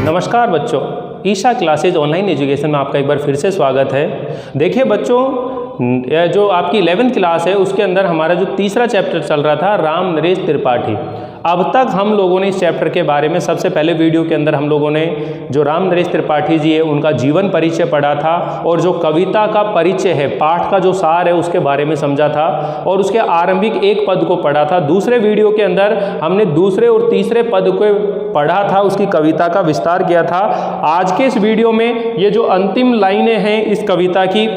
नमस्कार बच्चों, Isha classes online education में आपका एक बार फिर से स्वागत है। देखिए बच्चों, जो आपकी 11th क्लास है उसके अंदर हमारा जो तीसरा चैप्टर चल रहा था राम नरेश त्रिपाठी। अब तक हम लोगों ने इस चैप्टर के बारे में सबसे पहले वीडियो के अंदर हम लोगों ने जो राम नरेश त्रिपाठी जी है उनका जीवन परिचय पढ़ा था और जो कविता का परिचय है, पाठ का जो सार है उसके बारे में समझा था और उसके आरंभिक एक पद को पढ़ा था। दूसरे वीडियो के अंदर हमने दूसरे और तीसरे पद को पढ़ा था, उसकी कविता का विस्तार किया था। आज के इस वीडियो में ये जो अंतिम लाइनें हैं इस कविता की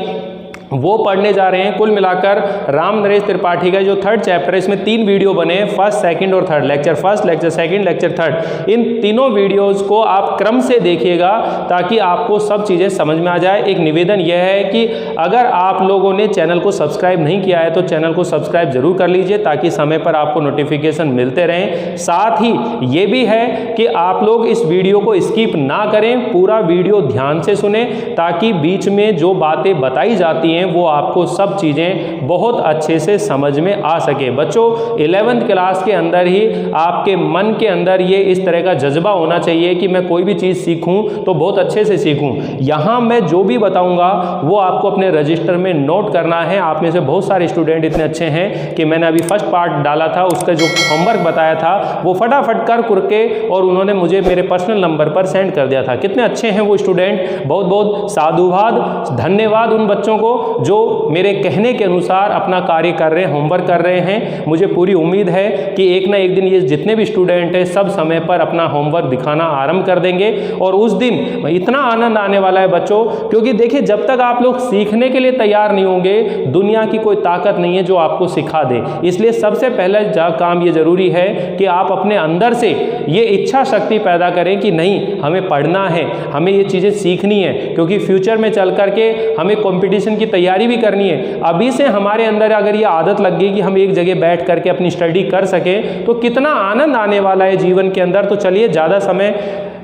वो पढ़ने जा रहे हैं। कुल मिलाकर राम नरेश त्रिपाठी का जो थर्ड चैप्टर है इसमें 3 वीडियो बने हैं, फर्स्ट, सेकंड और third. Lecture first, lecture second, lecture third, इन तीनों वीडियोस को आप क्रम से देखिएगा ताकि आपको सब चीज़ें समझ में आ जाए। एक निवेदन यह है कि अगर आप लोगों ने चैनल को सब्सक्राइब नहीं किया है तो चैनल को सब्सक्राइब जरूर कर लीजिए ताकि समय पर आपको नोटिफिकेशन मिलते रहें। साथ ही ये भी है कि आप लोग इस वीडियो को स्किप ना करें, पूरा वीडियो ध्यान से सुने ताकि बीच में जो बातें बताई जाती हैं वो आपको सब चीजें बहुत अच्छे से समझ में आ सके। बच्चों, 11th क्लास के अंदर ही आपके मन के अंदर ये इस तरह का जज्बा होना चाहिए कि मैं कोई भी चीज सीखूं तो बहुत अच्छे से सीखूं। यहां मैं जो भी बताऊंगा वो आपको अपने रजिस्टर में नोट करना है। आप में से बहुत सारे स्टूडेंट इतने अच्छे हैं कि मैंने अभी फर्स्ट पार्ट डाला था, उसका जो होमवर्क बताया था वो फटाफट कर के और उन्होंने मुझे मेरे पर्सनल नंबर पर सेंड कर दिया था। कितने अच्छे हैं वो स्टूडेंट, बहुत बहुत साधुवाद, धन्यवाद उन बच्चों को जो मेरे कहने के अनुसार अपना कार्य कर रहे हैं, होमवर्क कर रहे हैं। मुझे पूरी उम्मीद है कि एक ना एक दिन ये जितने भी स्टूडेंट हैं सब समय पर अपना होमवर्क दिखाना आरंभ कर देंगे और उस दिन इतना आनंद आने वाला है बच्चों, क्योंकि देखिए जब तक आप लोग सीखने के लिए तैयार नहीं होंगे दुनिया की कोई ताकत नहीं है जो आपको सिखा दे। इसलिए सबसे पहला काम ये जरूरी है कि आप अपने अंदर से ये इच्छा शक्ति पैदा करें कि नहीं, हमें पढ़ना है, हमें ये चीज़ें सीखनी है, क्योंकि फ्यूचर में चल करके हमें कंपटीशन की तैयारी भी करनी है। अभी से हमारे अंदर अगर ये आदत लग गई कि हम एक जगह बैठ करके अपनी स्टडी कर सकें तो कितना आनंद आने वाला है जीवन के अंदर। तो चलिए ज़्यादा समय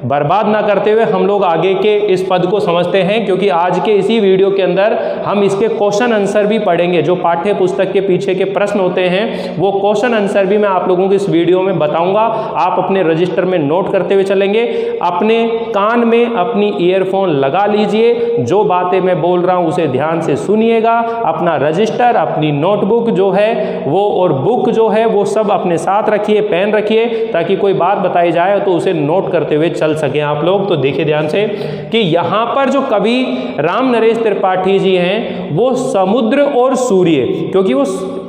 बर्बाद ना करते हुए हम लोग आगे के इस पद को समझते हैं, क्योंकि आज के इसी वीडियो के अंदर हम इसके क्वेश्चन आंसर भी पढ़ेंगे। जो पाठ्य पुस्तक के पीछे के प्रश्न होते हैं वो क्वेश्चन आंसर भी मैं आप लोगों को इस वीडियो में बताऊंगा। आप अपने रजिस्टर में नोट करते हुए चलेंगे। अपने कान में अपनी ईयरफोन लगा लीजिए, जो बातें मैं बोल रहा हूं उसे ध्यान से सुनिएगा। अपना रजिस्टर, अपनी नोटबुक जो है वो और बुक जो है वो सब अपने साथ रखिए, पेन रखिए, ताकि कोई बात बताई जाए तो उसे नोट करते हुए चल सके आप लोग। तो देखिए ध्यान से कि यहां पर जो कवि राम नरेश त्रिपाठी जी हैं वो समुद्र और सूर्य, क्योंकि वो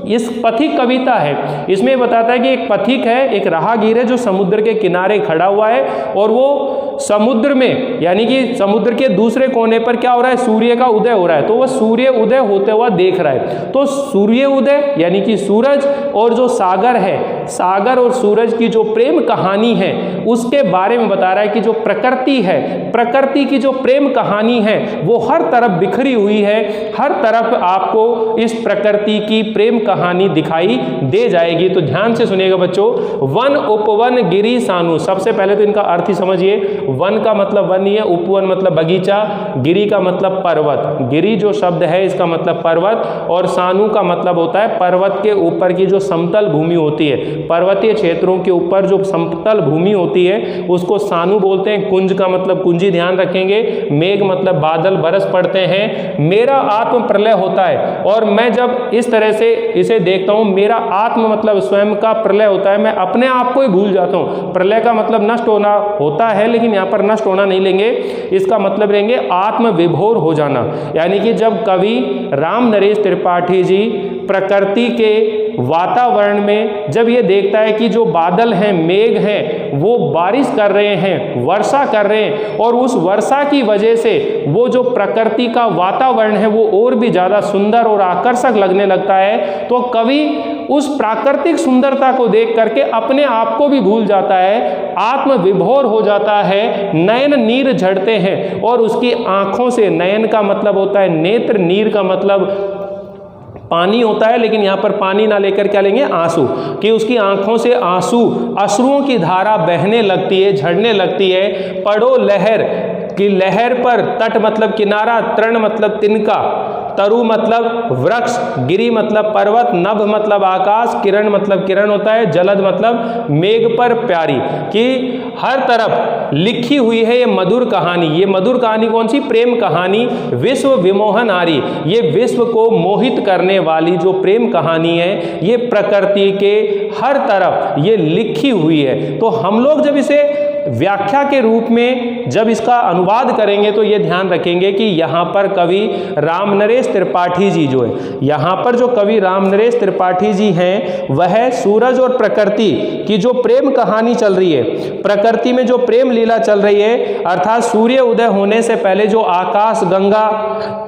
इस पथिक कविता है, इसमें बताता है कि एक पथिक है, एक राहगीर है जो समुद्र के किनारे खड़ा हुआ है और वो समुद्र में यानी कि समुद्र के दूसरे कोने पर क्या हो रहा है, सूर्य का उदय हो रहा है। तो वह सूर्य उदय होते हुआ देख रहा है। तो सूर्य उदय यानी कि सूरज और जो सागर है, सागर और सूरज की जो प्रेम कहानी है उसके बारे में बता रहा है कि जो प्रकृति है, प्रकृति की जो प्रेम कहानी है वो हर तरफ बिखरी हुई है। हर तरफ आपको इस प्रकृति की प्रेम कहानी दिखाई दे जाएगी। तो ध्यान से सुनिएगा बच्चों। वन उपवन गिरी सानु, सबसे पहले तो इनका अर्थ ही समझिए। वन का मतलब वन ही है, उपवन मतलब बगीचा, गिरी का मतलब पर्वत। गिरी जो शब्द है इसका मतलब पर्वत और सानु का मतलब होता है पर्वत के ऊपर की जो समतल भूमि होती है। पर्वतीय क्षेत्रों के ऊपर जो समतल भूमि होती है उसको सानु बोलते हैं। कुंज का मतलब कुंजी, ध्यान रखेंगे। मेघ मतलब बादल बरस पड़ते हैं। मेरा आत्म प्रलय होता है और मैं जब इस तरह से इसे देखता हूं, मेरा आत्म मतलब स्वयं का प्रलय होता है, मैं अपने आप को ही भूल जाता हूं। प्रलय का मतलब नष्ट होना होता है, लेकिन यहाँ पर नष्ट होना नहीं लेंगे, इसका मतलब लेंगे आत्म विभोर हो जाना। यानी कि जब कवि राम नरेश त्रिपाठी जी प्रकृति के वातावरण में जब ये देखता है कि जो बादल हैं, मेघ हैं, वो बारिश कर रहे हैं, वर्षा कर रहे हैं और उस वर्षा की वजह से वो जो प्रकृति का वातावरण है वो और भी ज़्यादा सुंदर और आकर्षक लगने लगता है, तो कवि उस प्राकृतिक सुंदरता को देख करके अपने आप को भी भूल जाता है, आत्म विभोर हो जाता है, नयन नीर झड़ते हैं और उसकी आंखों से, नयन का मतलब होता है नेत्र, नीर का मतलब पानी होता है, लेकिन यहाँ पर पानी ना लेकर क्या लेंगे, आंसू, कि उसकी आंखों से आंसू, अश्रुओं की धारा बहने लगती है, झड़ने लगती है। पढ़ो लहर कि लहर पर, तट मतलब किनारा, तृण मतलब तिनका, तरु मतलब वृक्ष, गिरि मतलब पर्वत, नभ मतलब आकाश, किरण मतलब किरण होता है, जलद मतलब मेघ पर प्यारी, कि हर तरफ लिखी हुई है ये मधुर कहानी। ये मधुर कहानी कौन सी? प्रेम कहानी, विश्व विमोहनहारी। ये विश्व को मोहित करने वाली जो प्रेम कहानी है, ये प्रकृति के हर तरफ ये लिखी हुई है। तो हम लोग जब इसे व्याख्या के रूप में जब इसका अनुवाद करेंगे तो ये ध्यान रखेंगे कि यहाँ पर कवि रामनरेश त्रिपाठी जी जो है, यहाँ पर जो कवि रामनरेश त्रिपाठी जी हैं, वह सूरज और प्रकृति की जो प्रेम कहानी चल रही है, प्रकृति में जो प्रेम लीला चल रही है, अर्थात सूर्य उदय होने से पहले जो आकाश गंगा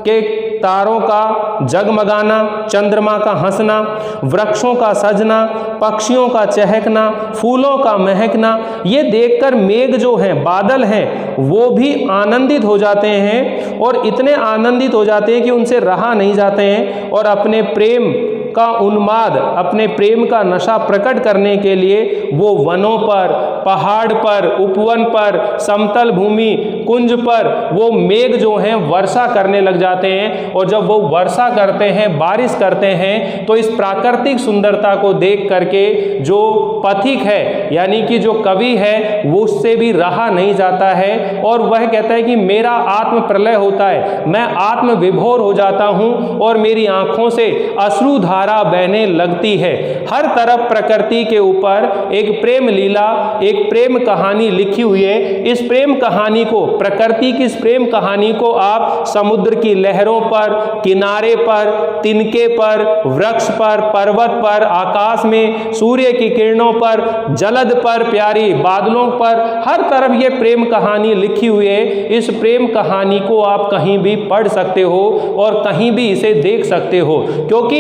के तारों का जगमगाना, चंद्रमा का हंसना, वृक्षों का सजना, पक्षियों का चहकना, फूलों का महकना, ये देखकर मेघ जो हैं, बादल हैं, वो भी आनंदित हो जाते हैं और इतने आनंदित हो जाते हैं कि उनसे रहा नहीं जाते हैं और अपने प्रेम का उन्माद, अपने प्रेम का नशा प्रकट करने के लिए वो वनों पर, पहाड़ पर, उपवन पर, समतल भूमि, कुंज पर वो मेघ जो हैं वर्षा करने लग जाते हैं। और जब वो वर्षा करते हैं, बारिश करते हैं, तो इस प्राकृतिक सुंदरता को देख करके जो पथिक है यानी कि जो कवि है वो उससे भी रहा नहीं जाता है और वह कहता है कि मेरा आत्म प्रलय होता है, मैं आत्म विभोर हो जाता हूँ और मेरी आंखों से अश्रु धारा बहने लगती है। हर तरफ प्रकृति के ऊपर एक प्रेम लीला, एक प्रेम कहानी लिखी हुई है। इस प्रेम कहानी को, प्रकृति की इस प्रेम कहानी को आप समुद्र की लहरों पर, किनारे पर, तिनके पर, वृक्ष पर, पर्वत पर, आकाश में सूर्य की किरणों पर, जलद पर प्यारी, बादलों पर, हर तरफ ये प्रेम कहानी लिखी हुई है। इस प्रेम कहानी को आप कहीं भी पढ़ सकते हो और कहीं भी इसे देख सकते हो, क्योंकि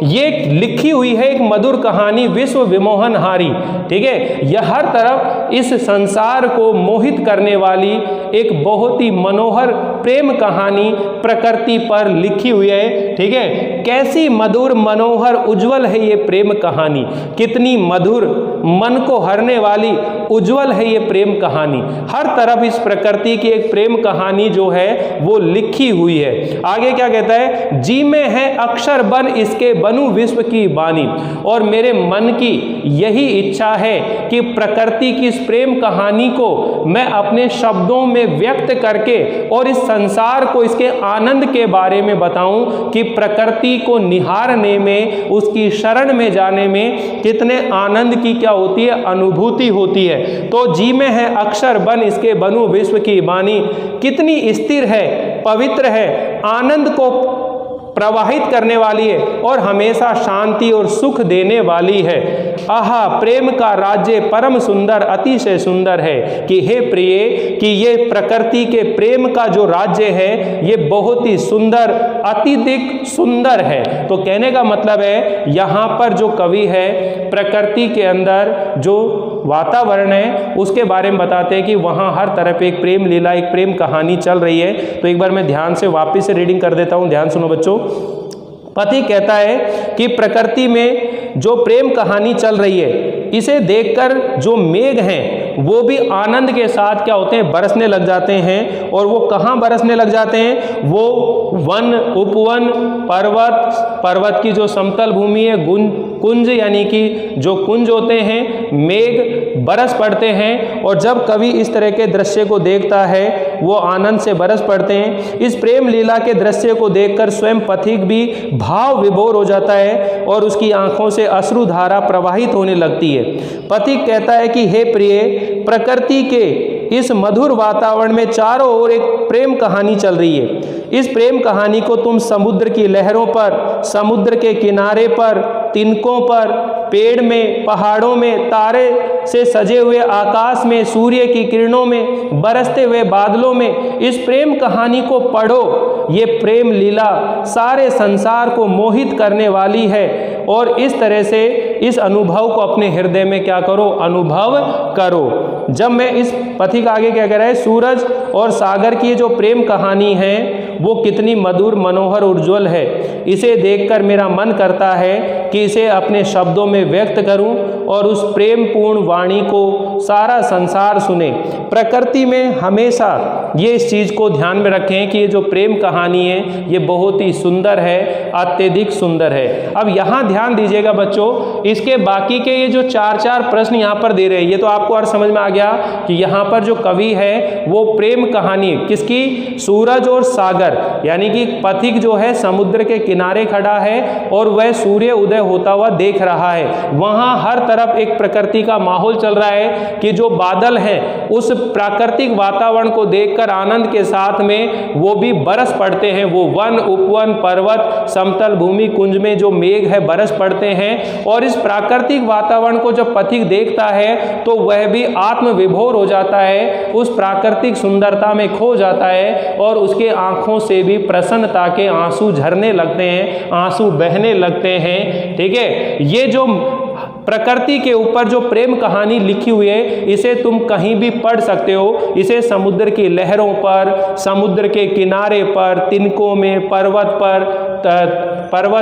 ये लिखी हुई है एक मधुर कहानी, विश्व विमोहनहारी। ठीक है, यह हर तरफ इस संसार को मोहित करने वाली एक बहुत ही मनोहर प्रेम कहानी प्रकृति पर लिखी हुई है। ठीक है, कैसी मधुर, मनोहर, उज्जवल है ये प्रेम कहानी, कितनी मधुर, मन को हरने वाली, उज्जवल है ये प्रेम कहानी। हर तरफ इस प्रकृति की एक प्रेम कहानी जो है वो लिखी हुई है। आगे क्या कहता है? जी में है अक्षर बन इसके बनूं विश्व की बानी। और मेरे मन की यही इच्छा है कि प्रकृति की इस प्रेम कहानी को मैं अपने शब्दों में व्यक्त करके और इस संसार को, इसके आनंद के बारे में बताऊं कि प्रकृति को निहारने में, उसकी शरण में जाने में कितने आनंद की क्या होती है, अनुभूति होती है। तो जी में है अक्षर बन इसके बनूं विश्व की बानी, कितनी स्थिर है, पवित्र है, आनंद को प्रवाहित करने वाली है और हमेशा शांति और सुख देने वाली है। आहा, प्रेम का राज्य परम सुंदर, अतिशय सुंदर है। कि हे प्रिय, कि ये प्रकृति के प्रेम का जो राज्य है ये बहुत ही सुंदर, अत्यधिक सुंदर है। तो कहने का मतलब है यहाँ पर जो कवि है प्रकृति के अंदर जो वातावरण है उसके बारे में बताते हैं कि वहाँ हर तरफ एक प्रेम लीला, एक प्रेम कहानी चल रही है। तो एक बार मैं ध्यान से वापस से रीडिंग कर देता हूँ, ध्यान सुनो बच्चों। पति कहता है कि प्रकृति में जो प्रेम कहानी चल रही है, इसे देखकर जो मेघ हैं वो भी आनंद के साथ क्या होते हैं, बरसने लग जाते हैं। और वो कहाँ बरसने लग जाते हैं? वो वन, उपवन, पर्वत, पर्वत की जो समतल भूमि है, कुंज यानी कि जो कुंज होते हैं, मेघ बरस पड़ते हैं। और जब कवि इस तरह के दृश्य को देखता है वो आनंद से बरस पड़ते हैं। इस प्रेम लीला के दृश्य को देखकर स्वयं पथिक भी भाव विभोर हो जाता है और उसकी आंखों से अश्रुधारा प्रवाहित होने लगती है। पथिक कहता है कि हे प्रिय, प्रकृति के इस मधुर वातावरण में चारों ओर एक प्रेम कहानी चल रही है। इस प्रेम कहानी को तुम समुद्र की लहरों पर, समुद्र के किनारे पर, तिनकों पर, पेड़ में, पहाड़ों में, तारे से सजे हुए आकाश में, सूर्य की किरणों में, बरसते हुए बादलों में इस प्रेम कहानी को पढ़ो। ये प्रेम लीला सारे संसार को मोहित करने वाली है और इस तरह से इस अनुभव को अपने हृदय में क्या करो, अनुभव करो। जब मैं इस पथिक आगे क्या कह रहा है, सूरज और सागर की जो प्रेम कहानी है वो कितनी मधुर, मनोहर, उज्ज्वल है। इसे देखकर मेरा मन करता है कि इसे अपने शब्दों में व्यक्त करूं और उस प्रेम पूर्ण वाणी को सारा संसार सुने। प्रकृति में हमेशा ये इस चीज़ को ध्यान में रखें कि ये जो प्रेम कहानी है ये बहुत ही सुंदर है, अत्यधिक सुंदर है। अब यहाँ ध्यान दीजिएगा बच्चों, इसके बाकी के ये जो 4 प्रश्न यहाँ पर दे रहे हैं, ये तो आपको और समझ में आ गया कि यहाँ पर जो कवि है वो प्रेम कहानी किसकी, सूरज और सागर, यानी कि पथिक जो है समुद्र के किनारे खड़ा है और वह सूर्य उदय होता हुआ देख रहा है। वहाँ हर तरफ एक प्रकृति का माहौल चल रहा है कि जो बादल हैं उस प्राकृतिक वातावरण को देखकर आनंद के साथ में वो भी बरस पड़ते हैं। वो वन, उपवन, पर्वत, समतल भूमि, कुंज में जो मेघ है बरस पड़ते हैं। और इस प्राकृतिक वातावरण को जब पथिक देखता है तो वह भी आत्म विभोर हो जाता है, उस प्राकृतिक सुंदरता में खो जाता है और उसके आंखों से भी प्रसन्नता के आंसू झरने लगते हैं, आंसू बहने लगते हैं। ठीक है, ये जो प्रकृति के ऊपर जो प्रेम कहानी लिखी हुई है इसे तुम कहीं भी पढ़ सकते हो। इसे समुद्र की लहरों पर, समुद्र के किनारे पर, तिनकों में, पर्वत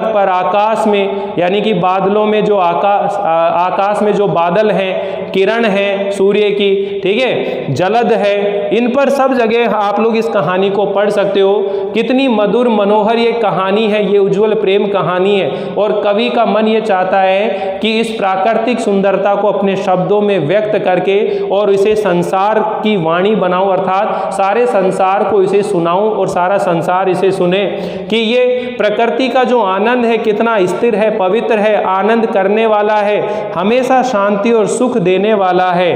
पर, आकाश में, यानी कि बादलों में जो आकाश में जो बादल हैं, किरण है सूर्य की, ठीक है, जलद है, इन पर सब जगह आप लोग इस कहानी को पढ़ सकते हो। कितनी मधुर मनोहर ये कहानी है, ये उज्जवल प्रेम कहानी है। और कवि का मन ये चाहता है कि इस प्राकृतिक सुंदरता को अपने शब्दों में व्यक्त करके और इसे संसार की वाणी बनाऊं, अर्थात सारे संसार को इसे सुनाऊं और सारा संसार इसे सुने कि ये प्रकृति का जो आनंद है कितना स्थिर है, पवित्र है, आनंद करने वाला है, हमेशा शांति और सुख देने वाला है।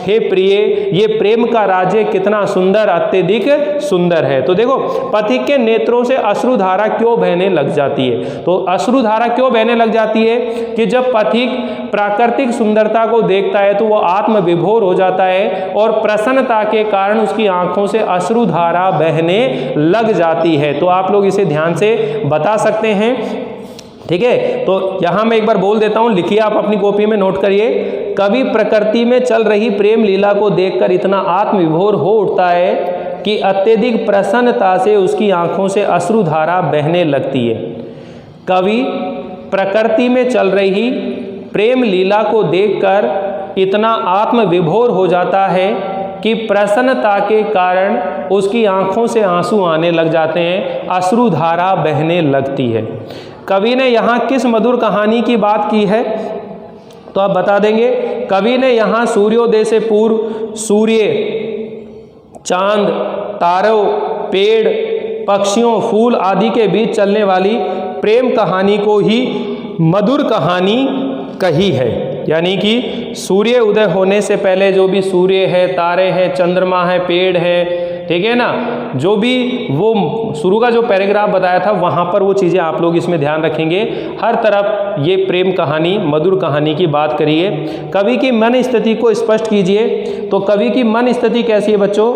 हे प्रिय, ये प्रेम का राज्य कितना सुंदर, अत्यधिक सुंदर है। तो देखो, पथिक के नेत्रों से अश्रुधारा क्यों बहने लग जाती है? तो अश्रुधारा क्यों बहने लग जाती है कि जब पथिक प्राकृतिक सुंदरता को देखता है तो वो आत्म विभोर हो जाता है और प्रसन्नता के कारण उसकी आंखों से अश्रुधारा बहने लग जाती है। तो आप लोग इसे ध्यान से बता सकते हैं। ठीक है, तो यहां मैं एक बार बोल देता हूं, लिखिए आप अपनी कॉपी में, नोट करिए। कवि प्रकृति में चल रही प्रेम लीला को देखकर इतना आत्म विभोर हो उठता है कि अत्यधिक प्रसन्नता से उसकी आंखों से अश्रुधारा बहने लगती है। कवि प्रकृति में चल रही प्रेम लीला को देखकर इतना आत्म विभोर हो जाता है कि प्रसन्नता के कारण उसकी आंखों से आंसू आने लग जाते हैं, अश्रुधारा बहने लगती है। कवि ने यहाँ किस मधुर कहानी की बात की है? तो आप बता देंगे। कवि ने यहाँ सूर्योदय से पूर्व सूर्य, चांद, तारों, पेड़, पक्षियों, फूल आदि के बीच चलने वाली प्रेम कहानी को ही मधुर कहानी कही है। यानी कि सूर्य उदय होने से पहले जो भी सूर्य है, तारे हैं, चंद्रमा है, पेड़ है, ठीक है ना, जो भी वो शुरू का जो पैराग्राफ बताया था वहाँ पर वो चीज़ें आप लोग इसमें ध्यान रखेंगे। हर तरफ ये प्रेम कहानी, मधुर कहानी की बात करिए। कवि की मन स्थिति को स्पष्ट कीजिए। तो कवि की मन स्थिति कैसी है बच्चों?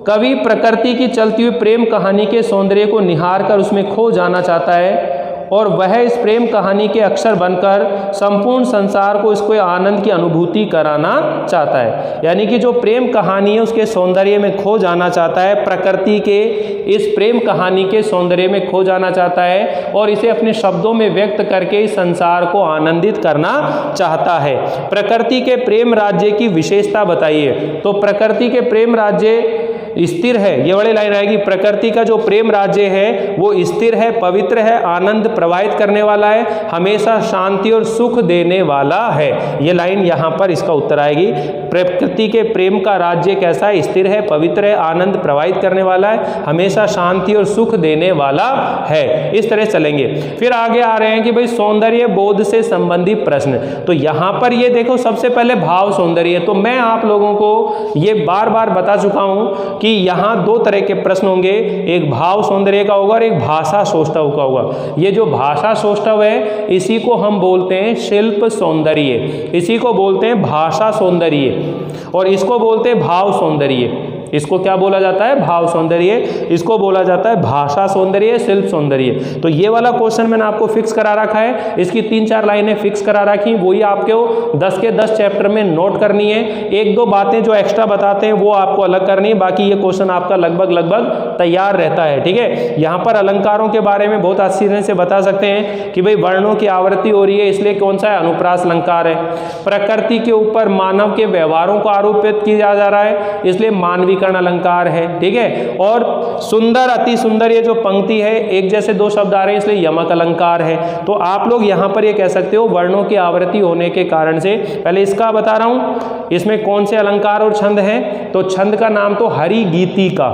कवि प्रकृति की चलती हुई प्रेम कहानी के सौंदर्य को निहार कर उसमें खो जाना चाहता है और वह इस प्रेम कहानी के अक्षर बनकर संपूर्ण संसार को इसको आनंद की अनुभूति कराना चाहता है। यानी कि जो प्रेम कहानी है उसके सौंदर्य में खो जाना चाहता है, प्रकृति के इस प्रेम कहानी के सौंदर्य में खो जाना चाहता है और इसे अपने शब्दों में व्यक्त करके इस संसार को आनंदित करना चाहता है। प्रकृति के प्रेम राज्य की विशेषता बताइए। तो प्रकृति के प्रेम राज्य स्थिर है, ये बड़ी लाइन आएगी। प्रकृति का जो प्रेम राज्य है वो स्थिर है, पवित्र है, आनंद प्रवाहित करने वाला है, हमेशा शांति और सुख देने वाला है। ये लाइन यहाँ पर इसका उत्तर आएगी। प्रकृति के प्रेम का राज्य कैसा है? स्थिर है, पवित्र है, आनंद प्रवाहित करने वाला है, हमेशा शांति और सुख देने वाला है। इस तरह चलेंगे। फिर आगे आ रहे हैं कि भाई सौंदर्य बोध से संबंधित प्रश्न। तो यहाँ पर ये देखो, सबसे पहले भाव सौंदर्य। तो मैं आप लोगों को ये बार बार बता चुका हूँ कि यहाँ दो तरह के प्रश्न होंगे, एक भाव सौंदर्य का होगा और एक भाषा सौष्ठव का होगा। ये जो भाषा सौष्ठव है इसी को हम बोलते हैं शिल्प सौंदर्य, इसी को बोलते हैं भाषा सौंदर्य और इसको बोलते हैं भाव सौंदर्य। इसको क्या बोला जाता है? भाव सौंदर्य। इसको बोला जाता है भाषा सौंदर्य, शिल्प सौंदर्य। तो ये वाला क्वेश्चन मैंने आपको फिक्स करा रखा है, इसकी 3-4 लाइनें फिक्स करा रखी, वही आपको 10 के 10 चैप्टर में नोट करनी है। 1-2 बातें जो एक्स्ट्रा बताते हैं वो आपको अलग करनी है, बाकी ये क्वेश्चन आपका लगभग तैयार रहता है। ठीक है, यहाँ पर अलंकारों के बारे में बहुत आसानी से बता सकते हैं कि भाई वर्णों की आवृत्ति हो रही है, इसलिए कौन सा है? अनुप्रास अलंकार है। प्रकृति के ऊपर मानव के व्यवहारों को आरोपित किया जा रहा है, इसलिए मानवीकरण अलंकार है। ठीक है, और सुंदर, अति सुंदर, ये जो पंक्ति है एक जैसे 2 शब्द आ रहे हैं, इसलिए यमक अलंकार है। तो आप लोग यहाँ पर ये कह सकते हो वर्णों की आवृत्ति होने के कारण से, पहले इसका बता रहा हूँ इसमें कौन से अलंकार और छंद है। तो छंद का नाम तो हरिगीति का,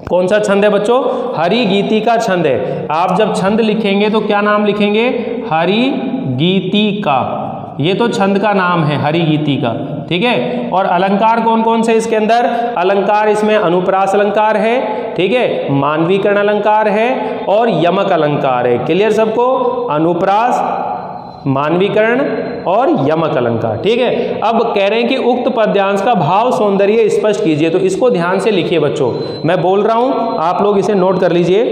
कौन सा छंद है बच्चों? हरिगीति का छंद है। आप जब छंद लिखेंगे तो क्या नाम लिखेंगे? हरिगीति का। ये तो छंद का नाम है हरिगीति का। ठीक है, और अलंकार कौन कौन से इसके अंदर? अलंकार इसमें अनुप्रास अलंकार है, ठीक है, मानवीकरण अलंकार है और यमक अलंकार है। क्लियर सबको? अनुप्रास, मानवीकरण और यमक अलंकार। ठीक है, अब कह रहे हैं कि उक्त पद्यांश का भाव सौंदर्य स्पष्ट कीजिए। तो इसको ध्यान से लिखिए बच्चों, मैं बोल रहा हूं, आप लोग इसे नोट कर लीजिए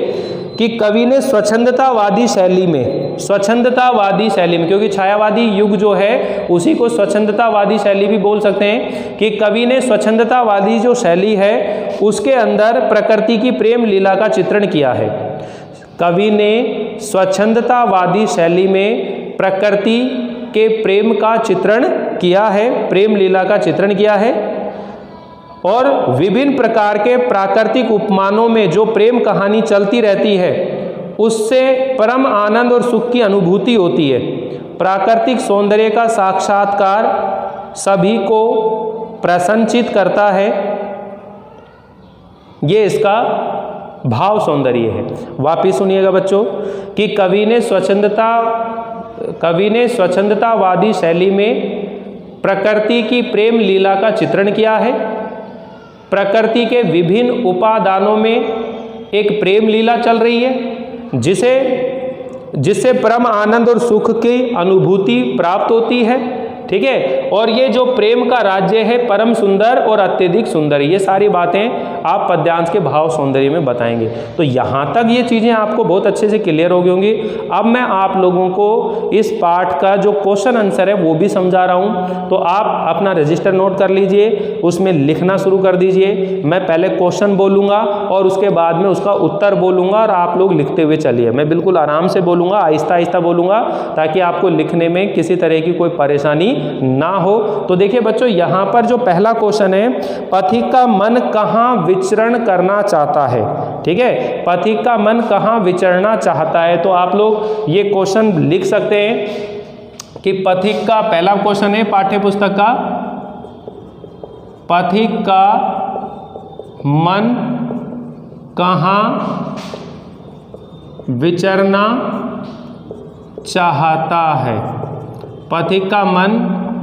कि कवि ने स्वच्छंदतावादी शैली में, स्वच्छंदतावादी शैली में, क्योंकि छायावादी युग जो है उसी को स्वच्छंदतावादी शैली भी बोल सकते हैं, कि कवि ने स्वच्छंदतावादी जो शैली है उसके अंदर प्रकृति की प्रेम लीला का चित्रण किया है। कवि ने स्वच्छंदतावादी शैली में प्रकृति के प्रेम का चित्रण किया है, प्रेम लीला का चित्रण किया है, और विभिन्न प्रकार के प्राकृतिक उपमानों में जो प्रेम कहानी चलती रहती है उससे परम आनंद और सुख की अनुभूति होती है। प्राकृतिक सौंदर्य का साक्षात्कार सभी को प्रसन्नचित करता है। ये इसका भाव सौंदर्य है। वापिस सुनिएगा बच्चों कि कवि ने स्वच्छंदतावादी शैली में प्रकृति की प्रेम लीला का चित्रण किया है। प्रकृति के विभिन्न उपादानों में एक प्रेम लीला चल रही है जिससे परम आनंद और सुख की अनुभूति प्राप्त होती है। ठीक है, और ये जो प्रेम का राज्य है परम सुंदर और अत्यधिक सुंदर, ये सारी बातें आप पद्यांश के भाव सौंदर्य में बताएंगे। तो यहाँ तक ये चीज़ें आपको बहुत अच्छे से क्लियर हो गई होंगी। अब मैं आप लोगों को इस पाठ का जो क्वेश्चन आंसर है वो भी समझा रहा हूँ, तो आप अपना रजिस्टर नोट कर लीजिए, उसमें लिखना शुरू कर दीजिए। मैं पहले क्वेश्चन बोलूँगा और उसके बाद में उसका उत्तर बोलूँगा और आप लोग लिखते हुए चलिए। मैं बिल्कुल आराम से बोलूँगा, आहिस्ता आहिस्ता बोलूँगा, ताकि आपको लिखने में किसी तरह की कोई परेशानी ना हो। तो देखिए बच्चों, यहाँ पर जो पहला क्वेश्चन है, पथिक का मन कहाँ विचरण करना चाहता है। ठीक है, पथिक का मन कहाँ विचरना चाहता है। तो आप लोग ये क्वेश्चन लिख सकते हैं कि पथिक का, पहला क्वेश्चन है पाठ्य पुस्तक का, पथिक का मन कहाँ विचरना चाहता है। पथिक का मन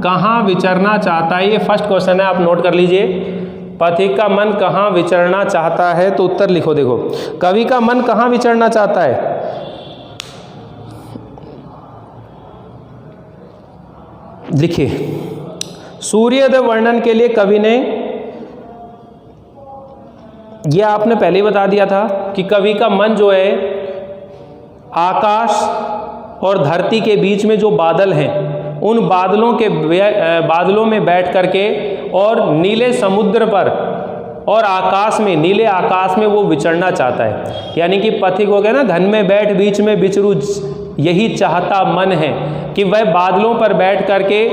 कहाँ विचरना चाहता है, ये फर्स्ट क्वेश्चन है, आप नोट कर लीजिए। पथिक का मन कहाँ विचरना चाहता है, तो उत्तर लिखो। देखो, कवि का मन कहाँ विचरना चाहता है, लिखिए। सूर्योदय वर्णन के लिए कवि ने, यह आपने पहले ही बता दिया था कि कवि का मन जो है आकाश और धरती के बीच में जो बादल हैं उन बादलों में बैठ करके और नीले समुद्र पर और आकाश में, नीले आकाश में वो विचरना चाहता है। यानी कि पथिक हो गया ना, घन में बैठ बीच में विचरू, यही चाहता मन है कि वह बादलों पर बैठ करके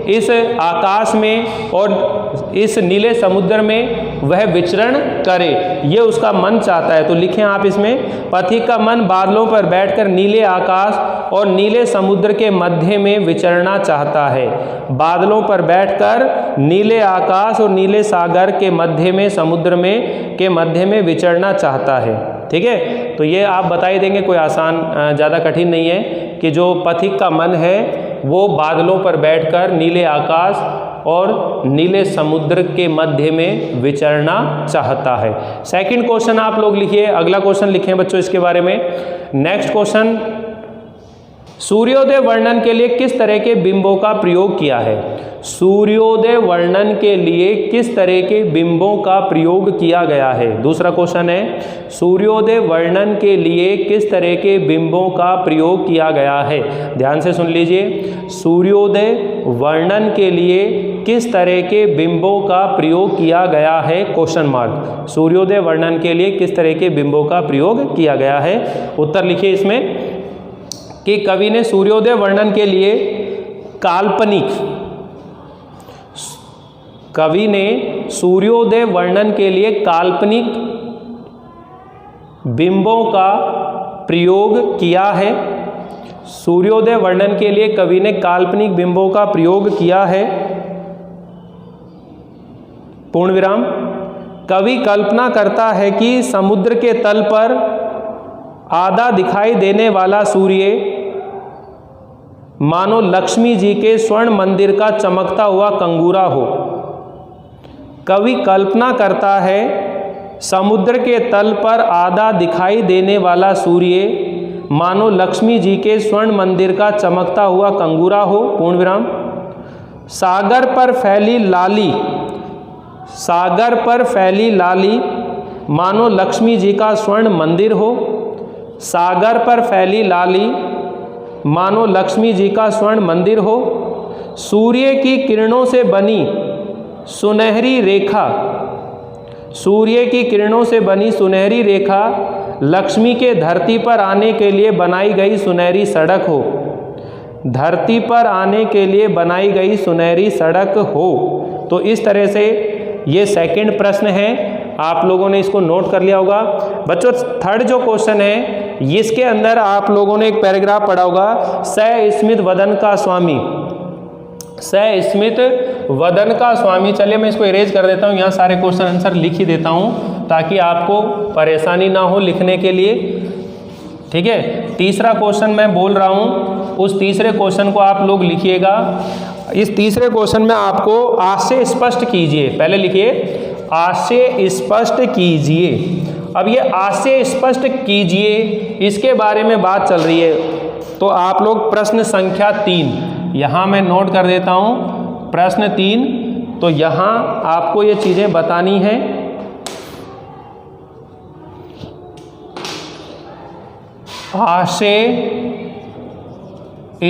इस आकाश में और इस नीले समुद्र में वह विचरण करे, ये उसका मन चाहता है। तो लिखें आप इसमें, पथिक का मन बादलों पर बैठकर नीले आकाश और नीले समुद्र के मध्य में विचरना चाहता है। बादलों पर बैठकर नीले आकाश और नीले सागर के मध्य में, समुद्र में के मध्य में विचरना चाहता है। ठीक है, तो ये आप बता ही देंगे, कोई आसान, ज़्यादा कठिन नहीं है, कि जो पथिक का मन है वो बादलों पर बैठकर नीले आकाश और नीले समुद्र के मध्य में विचरना चाहता है। सेकंड क्वेश्चन आप लोग लिखिए, अगला क्वेश्चन लिखें बच्चों इसके बारे में। नेक्स्ट क्वेश्चन, सूर्योदय वर्णन के लिए किस तरह के बिंबों का प्रयोग किया है? सूर्योदय वर्णन के लिए किस तरह के बिंबों का प्रयोग किया गया है? दूसरा क्वेश्चन है, सूर्योदय वर्णन के लिए किस तरह के बिंबों का प्रयोग किया गया है? ध्यान से सुन लीजिए, सूर्योदय वर्णन के लिए किस तरह के बिंबों का प्रयोग किया गया है? Question mark. सूर्योदय वर्णन के लिए किस तरह के बिंबों का प्रयोग किया गया है? उत्तर लिखिए इसमें कि कवि ने सूर्योदय वर्णन के लिए काल्पनिक बिंबों का प्रयोग किया है। सूर्योदय वर्णन के लिए कवि ने काल्पनिक बिंबों का प्रयोग किया है। पूर्ण विराम। कवि कल्पना करता है कि समुद्र के तल पर आधा दिखाई देने वाला सूर्य मानो लक्ष्मी जी के स्वर्ण मंदिर का चमकता हुआ कंगूरा हो। कवि कल्पना करता है समुद्र के तल पर आधा दिखाई देने वाला सूर्य मानो लक्ष्मी जी के स्वर्ण मंदिर का चमकता हुआ कंगूरा हो। पूर्ण विराम। सागर पर फैली लाली मानो लक्ष्मी जी का स्वर्ण मंदिर हो। सागर पर फैली लाली मानो लक्ष्मी जी का स्वर्ण मंदिर हो। सूर्य की किरणों से बनी सुनहरी रेखा लक्ष्मी के धरती पर आने के लिए बनाई गई सुनहरी सड़क हो। धरती पर आने के लिए बनाई गई सुनहरी सड़क हो। तो इस तरह से ये सेकंड प्रश्न है, आप लोगों ने इसको नोट कर लिया होगा। बच्चों थर्ड जो क्वेश्चन है इसके अंदर आप लोगों ने एक पैराग्राफ पढ़ा होगा, स्मित वदन का स्वामी। चलिए मैं इसको इरेज कर देता हूँ, यहाँ सारे क्वेश्चन आंसर लिख ही देता हूँ ताकि आपको परेशानी ना हो लिखने के लिए। ठीक है, तीसरा क्वेश्चन मैं बोल रहा हूँ, उस तीसरे क्वेश्चन को आप लोग लिखिएगा। इस तीसरे क्वेश्चन में आपको आशय स्पष्ट कीजिए, पहले लिखिए आशय स्पष्ट कीजिए। अब ये आशय स्पष्ट कीजिए इसके बारे में बात चल रही है, तो आप लोग प्रश्न संख्या 3 यहाँ मैं नोट कर देता हूँ। प्रश्न 3, तो यहाँ आपको ये चीज़ें बतानी हैं। आशय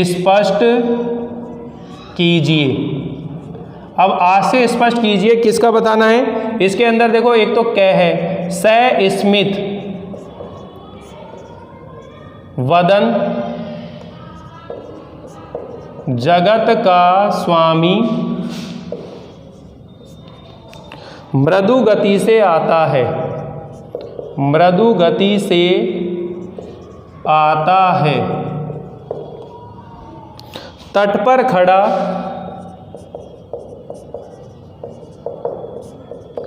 स्पष्ट कीजिए। अब आशय स्पष्ट कीजिए किसका बताना है? इसके अंदर देखो एक तो क है, स्मित वदन जगत का स्वामी मृदु गति से आता है। मृदु गति से आता है। तट पर खड़ा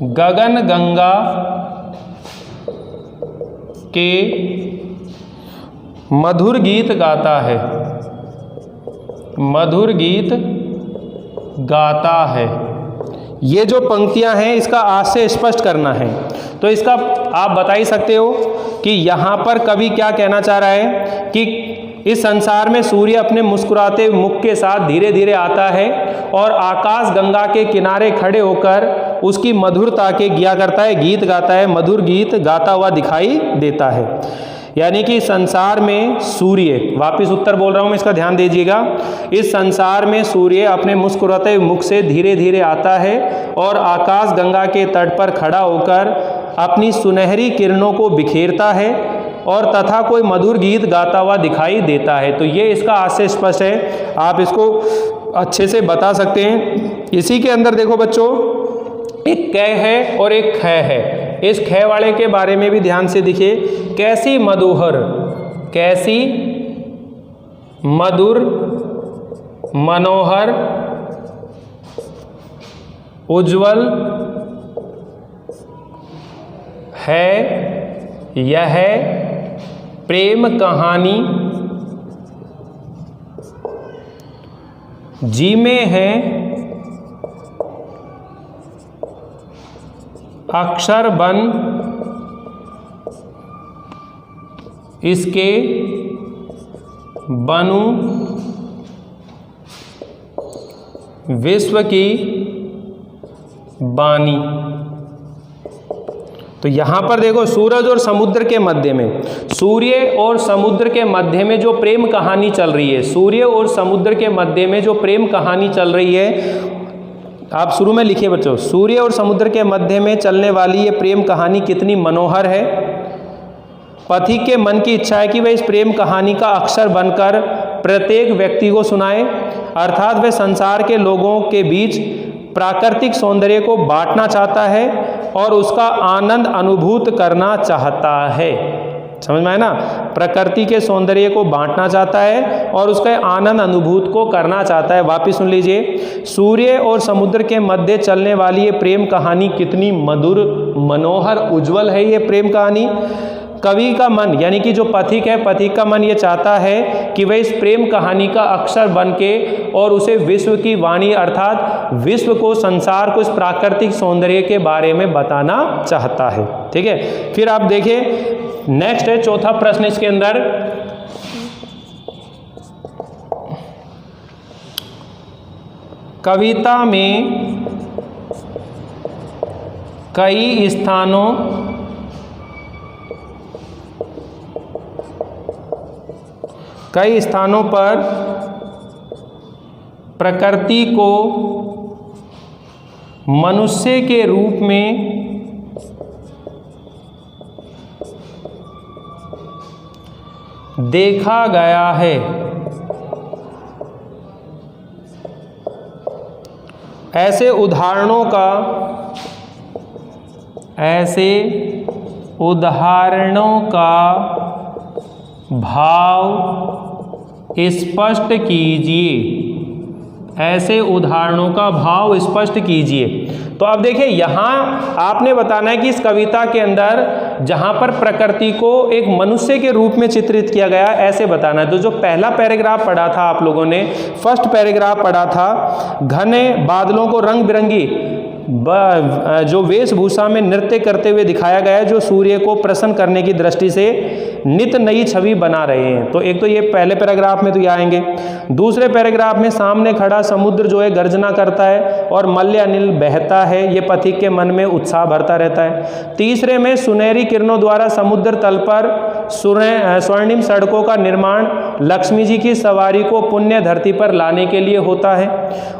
गगन गंगा के मधुर गीत गाता है। मधुर गीत गाता है। ये जो पंक्तियां हैं इसका आशय स्पष्ट करना है। तो इसका आप बता ही सकते हो कि यहाँ पर कवि क्या कहना चाह रहा है कि इस संसार में सूर्य अपने मुस्कुराते मुख के साथ धीरे धीरे आता है और आकाश गंगा के किनारे खड़े होकर उसकी मधुरता के गिया करता है, गीत गाता है, मधुर गीत गाता हुआ दिखाई देता है। यानी कि संसार में सूर्य, वापिस उत्तर बोल रहा हूँ मैं, इसका ध्यान दीजिएगा। इस संसार में सूर्य अपने मुस्कुराते मुख से धीरे धीरे आता है और आकाश गंगा के तट पर खड़ा होकर अपनी सुनहरी किरणों को बिखेरता है और तथा कोई मधुर गीत गाता हुआ दिखाई देता है। तो ये इसका आशय स्पष्ट है, आप इसको अच्छे से बता सकते हैं। इसी के अंदर देखो बच्चों, एक क है और एक ख है। इस ख वाले के बारे में भी ध्यान से देखिए, कैसी मधुर, कैसी मधुर मनोहर उज्जवल है यह प्रेम कहानी, जी में है अक्षर बन इसके बनूं विश्व की बानी। तो यहां पर देखो सूरज और समुद्र के मध्य में, सूर्य और समुद्र के मध्य में जो प्रेम कहानी चल रही है, सूर्य और समुद्र के मध्य में जो प्रेम कहानी चल रही है, आप शुरू में लिखिए बच्चों, सूर्य और समुद्र के मध्य में चलने वाली ये प्रेम कहानी कितनी मनोहर है। पथिक के मन की इच्छा है कि वह इस प्रेम कहानी का अक्षर बनकर प्रत्येक व्यक्ति को सुनाए, अर्थात वह संसार के लोगों के बीच प्राकृतिक सौंदर्य को बांटना चाहता है और उसका आनंद अनुभूत करना चाहता है। समझ में आया ना, प्रकृति के सौंदर्य को बांटना चाहता है और उसका आनंद अनुभूत को करना चाहता है। वापिस सुन लीजिए, सूर्य और समुद्र के मध्य चलने वाली ये प्रेम कहानी कितनी मधुर, मनोहर, उज्जवल है। ये प्रेम कहानी कवि का मन यानी कि जो पथिक है, पथिक का मन ये चाहता है कि वह इस प्रेम कहानी का अक्षर बन के और उसे विश्व की वाणी अर्थात विश्व को, संसार को इस प्राकृतिक सौंदर्य के बारे में बताना चाहता है। ठीक है, फिर आप देखिए नेक्स्ट है चौथा प्रश्न इसके अंदर, कविता में कई स्थानों पर प्रकृति को मनुष्य के रूप में देखा गया है। ऐसे उदाहरणों का भाव स्पष्ट कीजिए। ऐसे उदाहरणों का भाव स्पष्ट कीजिए। तो अब देखिए यहाँ आपने बताना है कि इस कविता के अंदर जहाँ पर प्रकृति को एक मनुष्य के रूप में चित्रित किया गया, ऐसे बताना है। तो जो पहला पैराग्राफ पढ़ा था आप लोगों ने, फर्स्ट पैराग्राफ पढ़ा था, घने बादलों को रंग बिरंगी जो वेशभूषा में नृत्य करते हुए दिखाया गया है, जो सूर्य को प्रसन्न करने की दृष्टि से नित नई छवि बना रहे हैं। तो एक तो ये पहले पैराग्राफ में तो ये आएंगे। दूसरे पैराग्राफ में सामने खड़ा समुद्र जो है गर्जना करता है और मल्य अनिल बहता है, ये पथिक के मन में उत्साह भरता रहता है। तीसरे में सुनहरी किरणों द्वारा समुद्र तल पर स्वर्णिम सड़कों का निर्माण लक्ष्मी जी की सवारी को पुण्य धरती पर लाने के लिए होता है।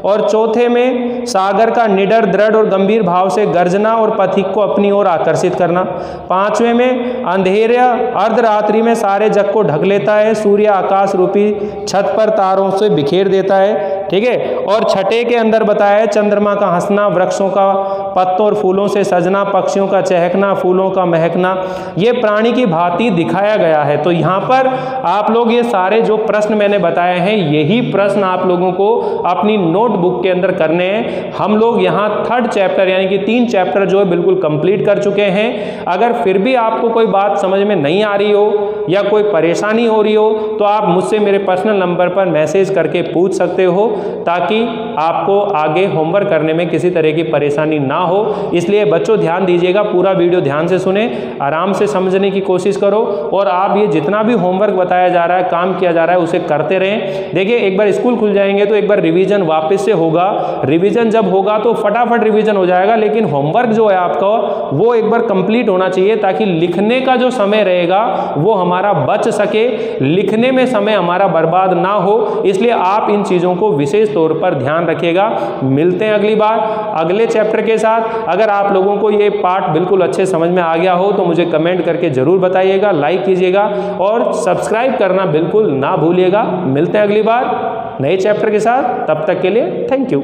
और चौथे में सागर का निडर, दृढ़ और गंभीर भाव से गर्जना और पथिक को अपनी ओर आकर्षित करना। पांचवें में अंधेरा अर्धरात्रि में सारे जग को ढक लेता है, सूर्य आकाश रूपी छत पर तारों से बिखेर देता है। ठीक है, और छठे के अंदर बताया है चंद्रमा का हंसना, वृक्षों का पत्तों और फूलों से सजना, पक्षियों का चहकना, फूलों का महकना, ये प्राणी की भांति दिखाया गया है। तो यहाँ पर आप लोग ये सारे जो प्रश्न मैंने बताए हैं, यही प्रश्न आप लोगों को अपनी नोटबुक के अंदर करने हैं। हम लोग यहाँ थर्ड चैप्टर यानी कि 3 चैप्टर जो है बिल्कुल कंप्लीट कर चुके हैं। अगर फिर भी आपको कोई बात समझ में नहीं आ रही हो या कोई परेशानी हो रही हो तो आप मुझसे मेरे पर्सनल नंबर पर मैसेज करके पूछ सकते हो, ताकि आपको आगे होमवर्क करने में किसी तरह की परेशानी ना हो। इसलिए बच्चों ध्यान दीजिएगा, पूरा वीडियो ध्यान से सुने, आराम से समझने की कोशिश करो और आप ये जितना भी होमवर्क बताया जा रहा है, काम किया जा रहा है, उसे करते रहें। देखिए एक बार स्कूल खुल जाएंगे तो एक बार रिवीजन वापस से होगा। रिवीजन जब होगा तो फटाफट रिवीजन हो जाएगा, लेकिन होमवर्क जो है आपका वो एक बार कंप्लीट होना चाहिए, ताकि लिखने का जो समय रहेगा वो हमारा बच सके, लिखने में समय हमारा बर्बाद ना हो। इसलिए आप इन चीज़ों को विशेष तौर पर ध्यान रखिएगा। मिलते हैं अगली बार अगले चैप्टर के साथ। अगर आप लोगों को ये पार्ट बिल्कुल अच्छे समझ में आ गया हो तो मुझे कमेंट करके जरूर बताइएगा, लाइक कीजिएगा और सब्सक्राइब करना बिल्कुल ना भूलिएगा। मिलते हैं अगली बार नए चैप्टर के साथ, तब तक के लिए थैंक यू।